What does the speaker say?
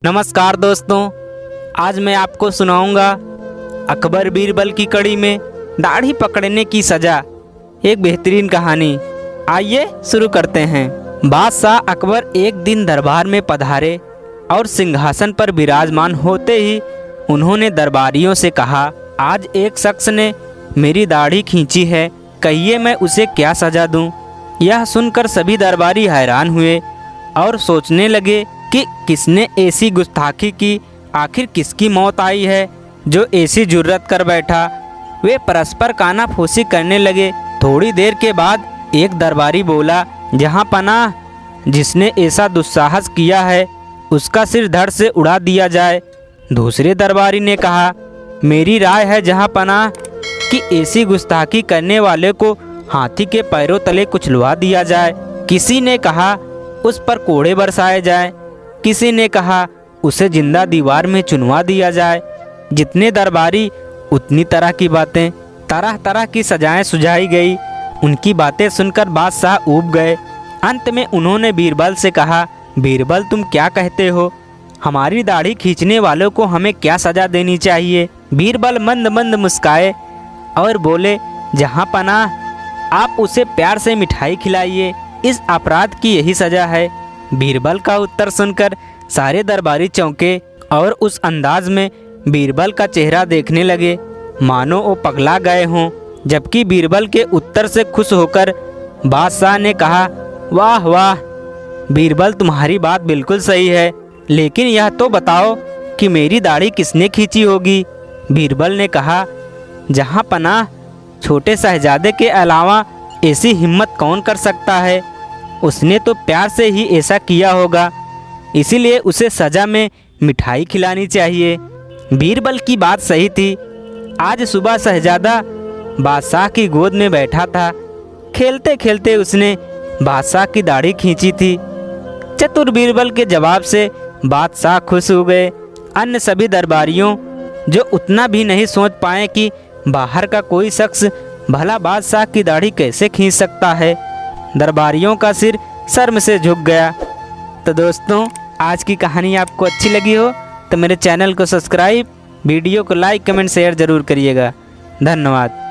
नमस्कार दोस्तों, आज मैं आपको सुनाऊंगा अकबर बीरबल की कड़ी में दाढ़ी पकड़ने की सजा, एक बेहतरीन कहानी। आइए शुरू करते हैं। बादशाह अकबर एक दिन दरबार में पधारे और सिंहासन पर विराजमान होते ही उन्होंने दरबारियों से कहा, आज एक शख्स ने मेरी दाढ़ी खींची है, कहिए मैं उसे क्या सजा दूं? यह सुनकर सभी दरबारी हैरान हुए और सोचने लगे कि किसने ऐसी गुस्ताखी की, आखिर किसकी मौत आई है जो ऐसी जुर्रत कर बैठा। वे परस्पर कानाफूसी करने लगे। थोड़ी देर के बाद एक दरबारी बोला, जहाँ पनाह, जिसने ऐसा दुस्साहस किया है उसका सिर धड़ से उड़ा दिया जाए। दूसरे दरबारी ने कहा, मेरी राय है जहाँ पनाह कि ऐसी गुस्ताखी करने वाले को हाथी के पैरों तले कुचलवा दिया जाए। किसी ने कहा उस पर कोड़े बरसाए जाए, किसी ने कहा उसे जिंदा दीवार में चुनवा दिया जाए। जितने दरबारी उतनी तरह की बातें, तरह तरह की सजाएं सुझाई गई। उनकी बातें सुनकर बादशाह ऊब गए। अंत में उन्होंने बीरबल से कहा, बीरबल तुम क्या कहते हो? हमारी दाढ़ी खींचने वालों को हमें क्या सजा देनी चाहिए? बीरबल मंद मंद मुस्काए और बोले, जहाँ पनाह, आप उसे प्यार से मिठाई खिलाइए, इस अपराध की यही सजा है। बीरबल का उत्तर सुनकर सारे दरबारी चौंके और उस अंदाज में बीरबल का चेहरा देखने लगे मानो वो पगला गए हों। जबकि बीरबल के उत्तर से खुश होकर बादशाह ने कहा, वाह वाह बीरबल, तुम्हारी बात बिल्कुल सही है, लेकिन यह तो बताओ कि मेरी दाढ़ी किसने खींची होगी? बीरबल ने कहा, जहाँ पनाह, छोटे शहजादे के अलावा ऐसी हिम्मत कौन कर सकता है? उसने तो प्यार से ही ऐसा किया होगा, इसीलिए उसे सजा में मिठाई खिलानी चाहिए। बीरबल की बात सही थी। आज सुबह शहजादा बादशाह की गोद में बैठा था। खेलते खेलते उसने बादशाह की दाढ़ी खींची थी। चतुर बीरबल के जवाब से बादशाह खुश हो गए। अन्य सभी दरबारियों जो उतना भी नहीं सोच पाए कि बाहर का कोई शख्स भला बादशाह की दाढ़ी कैसे खींच सकता है, दरबारियों का सिर शर्म से झुक गया। तो दोस्तों, आज की कहानी आपको अच्छी लगी हो तो मेरे चैनल को सब्सक्राइब, वीडियो को लाइक, कमेंट, शेयर ज़रूर करिएगा। धन्यवाद।